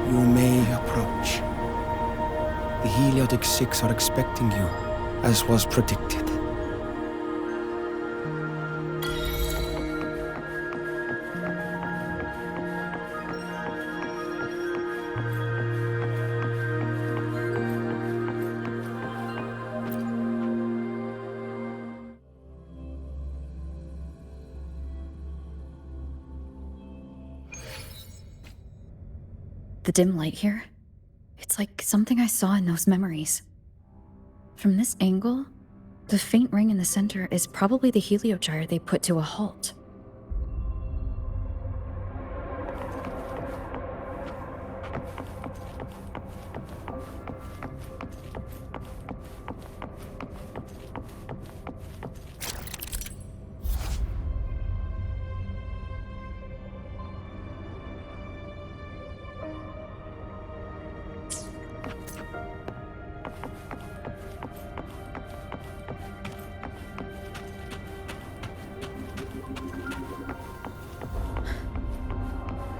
You may approach. The Heliotic Six are expecting you, as was predicted. The dim light here, it's like something I saw in those memories. From this angle, the faint ring in the center is probably the heliogyre they put to a halt.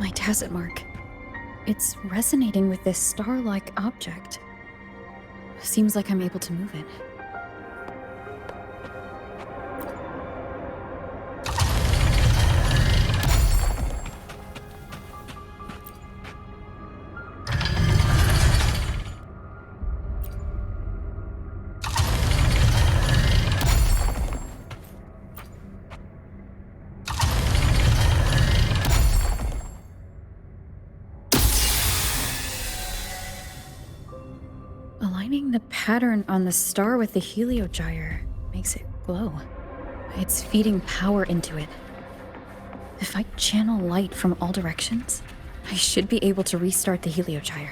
My tacit mark. It's resonating with this star-like object. Seems like I'm able to move it. Aligning the pattern on the star with the heliogyre makes it glow. It's feeding power into it. If I channel light from all directions, I should be able to restart the heliogyre.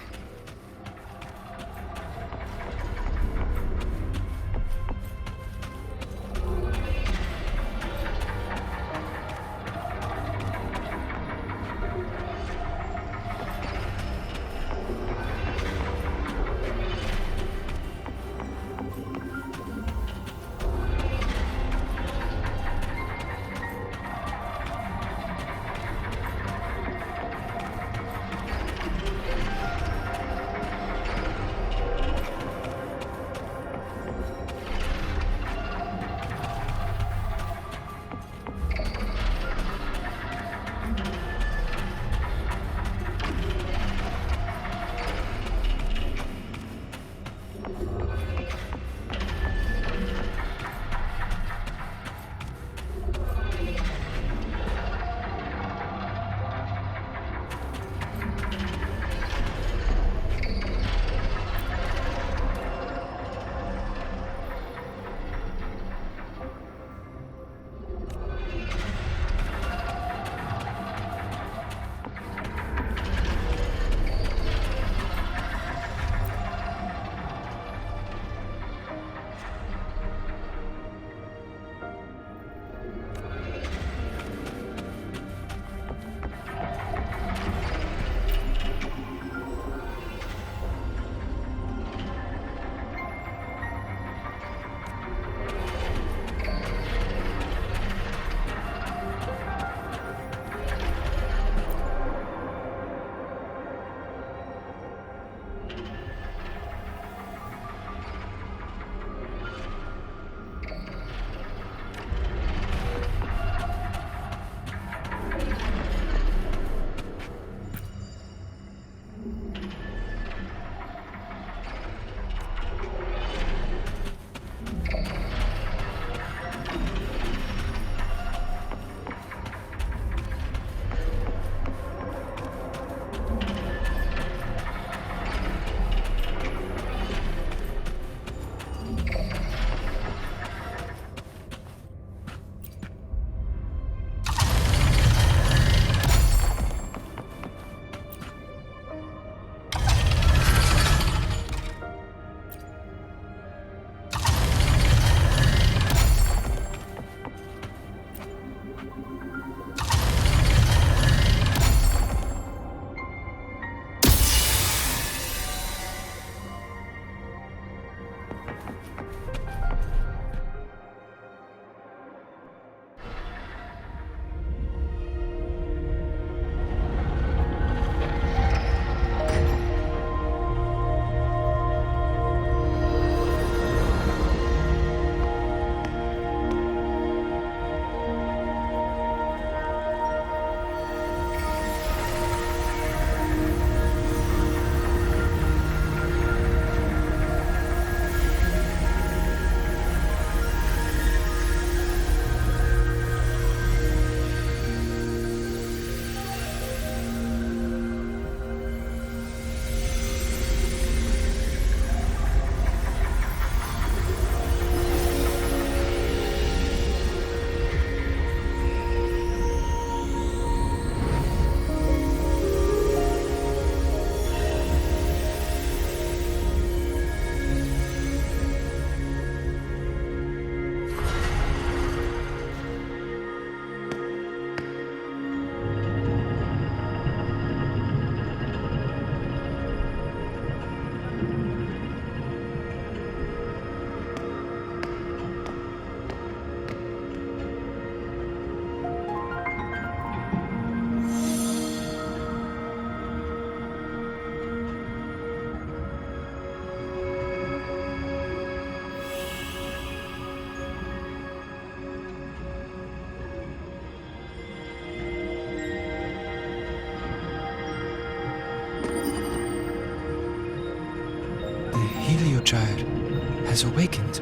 Heliogyre has awakened.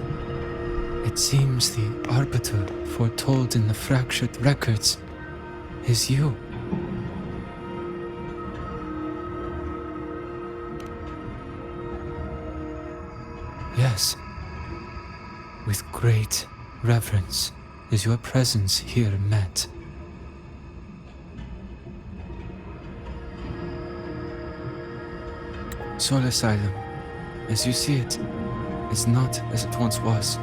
It seems the arbiter foretold in the fractured records is you. Yes, with great reverence is your presence here met. Soul Asylum, as you see it, is not as it once was.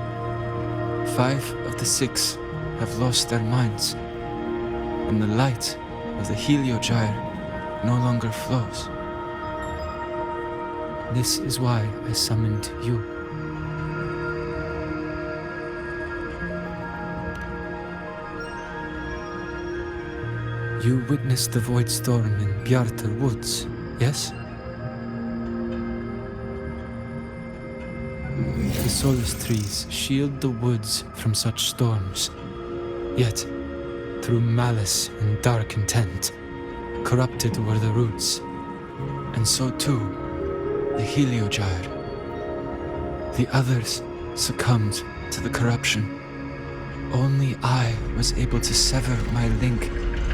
5 of the 6 have lost their minds, and the light of the Heliogyre no longer flows. This is why I summoned you. You witnessed the Void Storm in Bjartar Woods, yes? The solace trees shield the woods from such storms, yet, through malice and dark intent, corrupted were the roots, and so too the Heliogyre. The others succumbed to the corruption. Only I was able to sever my link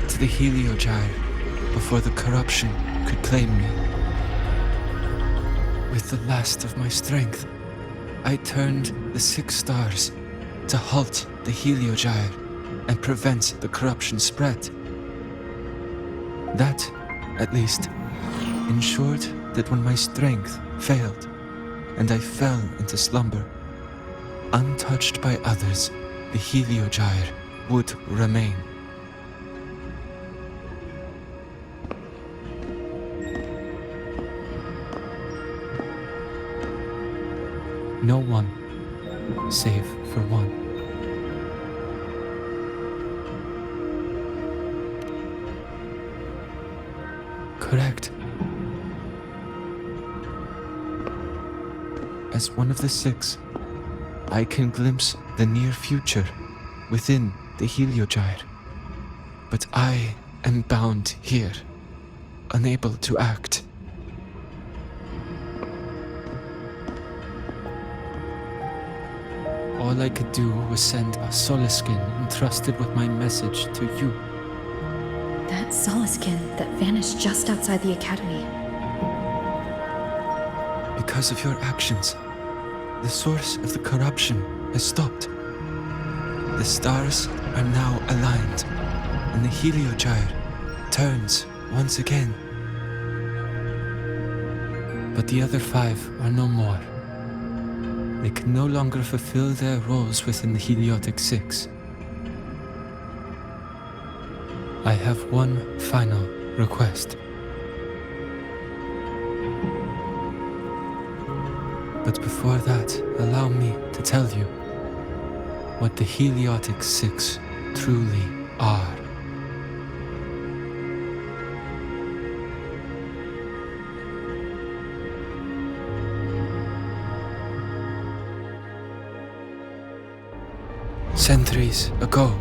to the Heliogyre before the corruption could claim me. With the last of my strength, I turned the 6 stars to halt the Heliogyre and prevent the corruption spread. That, at least, ensured that when my strength failed and I fell into slumber, untouched by others, the Heliogyre would remain. No one, save for one. Correct. As one of the 6, I can glimpse the near future within the Heliogyre. But I am bound here, unable to act. All I could do was send a Solaskin entrusted with my message to you. That Solaskin that vanished just outside the academy. Because of your actions, the source of the corruption has stopped. The stars are now aligned, and the Heliogyre turns once again. But the other 5 are no more. They can no longer fulfill their roles within the Heliotic 6. I have one final request. But before that, allow me to tell you what the Heliotic 6 truly are. Centuries ago,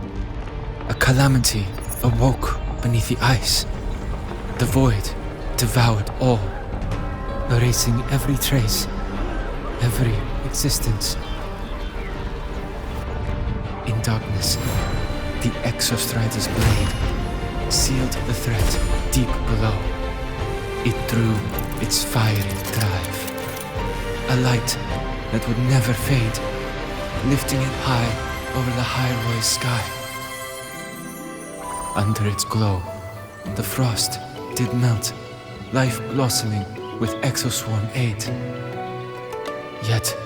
a calamity awoke beneath the ice. The void devoured all, erasing every trace, every existence. In darkness, the Exostrider's blade sealed the threat deep below. It drew its fiery drive, a light that would never fade, lifting it high over the Hyrule sky. Under its glow, the frost did melt, life blossoming with Exoswarm aid. Yet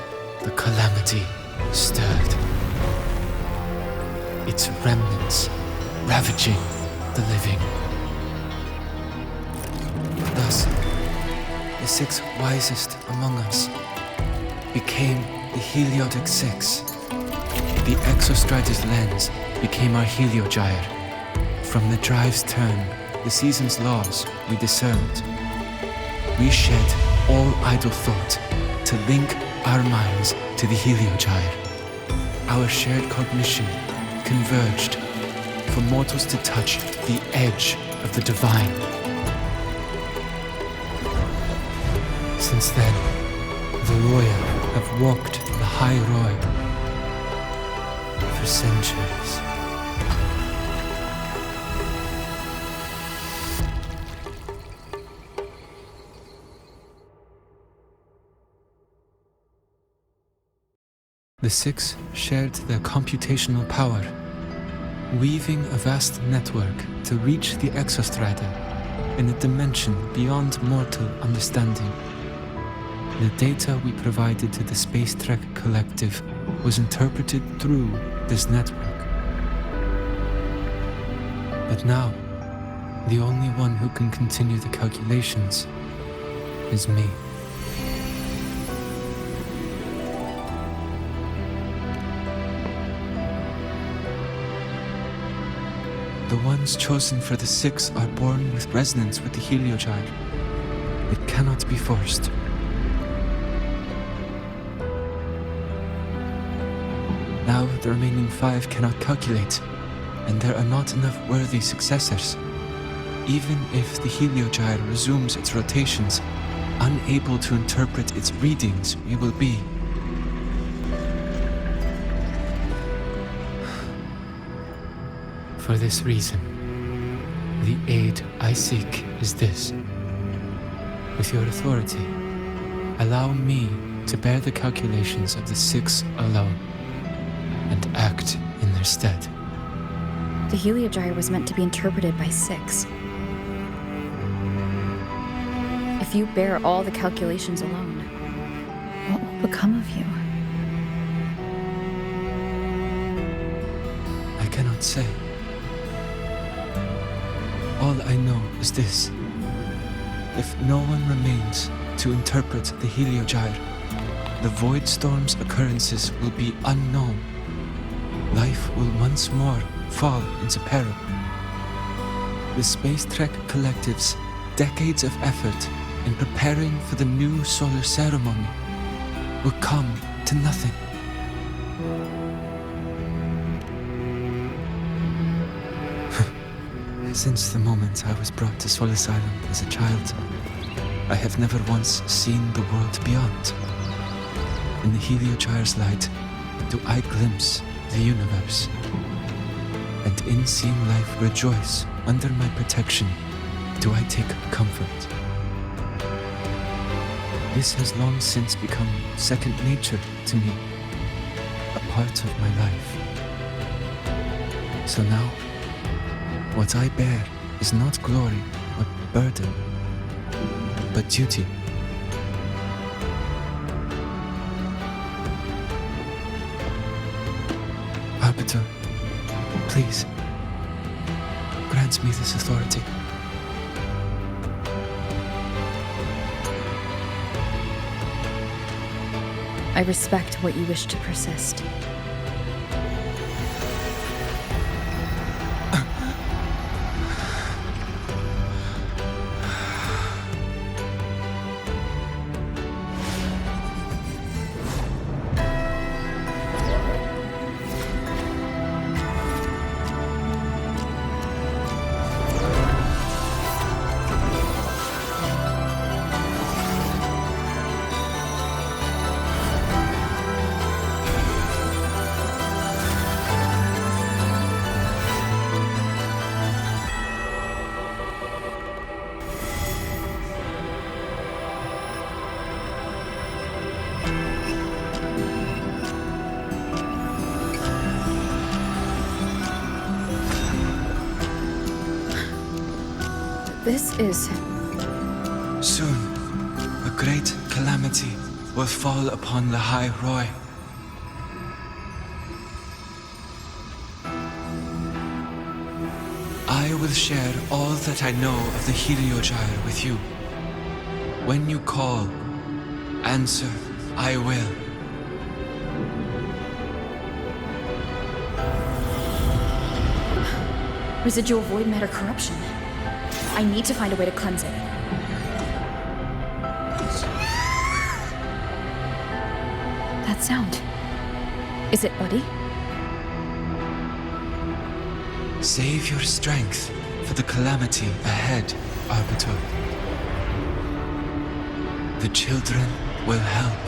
the calamity stirred, its remnants ravaging the living. Thus, the 6 wisest among us became the Heliotic 6. The Exostrider's lens became our Heliogyre. From the drive's turn, the season's laws we discerned. We shed all idle thought to link our minds to the Heliogyre. Our shared cognition converged for mortals to touch the edge of the divine. Since then, the Roya have walked the High Road for centuries. The Six shared their computational power, weaving a vast network to reach the Exostrider in a dimension beyond mortal understanding. The data we provided to the Space Trek Collective was interpreted through this network. But now, the only one who can continue the calculations is me. The ones chosen for the Six are born with resonance with the Heliogyre. It cannot be forced. Now the remaining 5 cannot calculate, and there are not enough worthy successors. Even if the Heliogyre resumes its rotations, unable to interpret its readings, we will be. For this reason, the aid I seek is this. With your authority, allow me to bear the calculations of the Six alone, and act in their stead. The Heliogyre was meant to be interpreted by 6. If you bear all the calculations alone, what will become of you? I cannot say. All I know is this. If no one remains to interpret the Heliogyre, the Void Storm's occurrences will be unknown. Life will once more fall into peril. The Space Trek Collective's decades of effort in preparing for the new solar ceremony will come to nothing. Since the moment I was brought to Solace Island as a child, I have never once seen the world beyond. In the Heliogyre's light, do I glimpse the universe, and in seeing life rejoice under my protection, do I take comfort. This has long since become second nature to me, a part of my life. So now, what I bear is not glory or burden, but duty. Arbiter, please, grant me this authority. I respect what you wish to persist. This is... Soon, a great calamity will fall upon the High Roy. I will share all that I know of the Heliogyre with you. When you call, answer, I will. residual void matter corruption. I need to find a way to cleanse it. That sound. Is it Buddy? Save your strength for the calamity ahead, Arbiter. The children will help.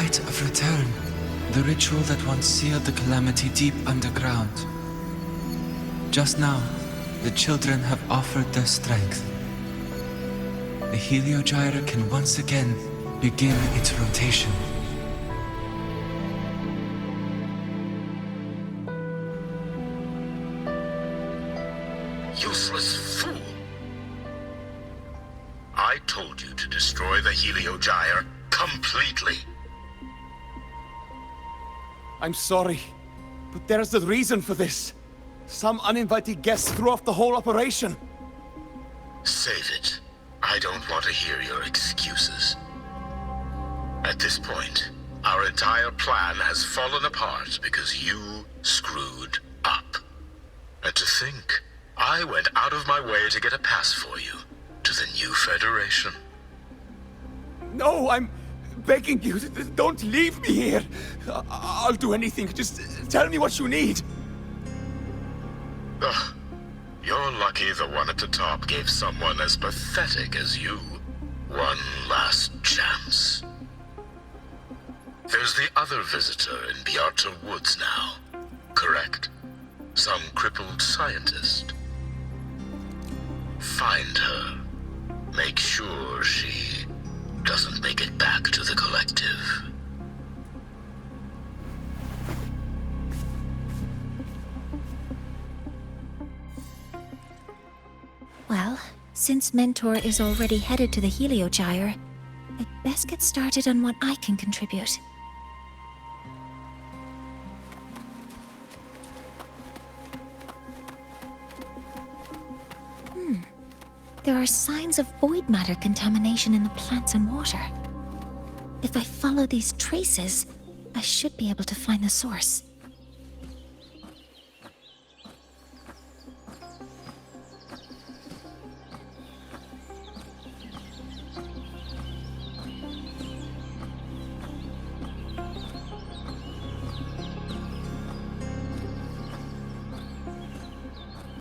rite of return. The ritual that once sealed the calamity deep underground. Just now, the children have offered their strength. The Heliogyre can once again begin its rotation. Useless fool! I told you to destroy the Heliogyre completely. I'm sorry, but there's a reason for this. Some uninvited guests threw off the whole operation. Save it. I don't want to hear your excuses. At this point, our entire plan has fallen apart because you screwed up. And to think, I went out of my way to get a pass for you to the new Federation. No, I'm begging you, don't leave me here. I'll do anything, just tell me what you need. Ugh. You're lucky the one at the top gave someone as pathetic as you one last chance. There's the other visitor in Beata Woods now, correct? Some crippled scientist. Find her. Make sure she doesn't make it back to the collective. Well, since Mentor is already headed to the Heliogyre, I'd best get started on what I can contribute. There are signs of void matter contamination in the plants and water. If I follow these traces, I should be able to find the source.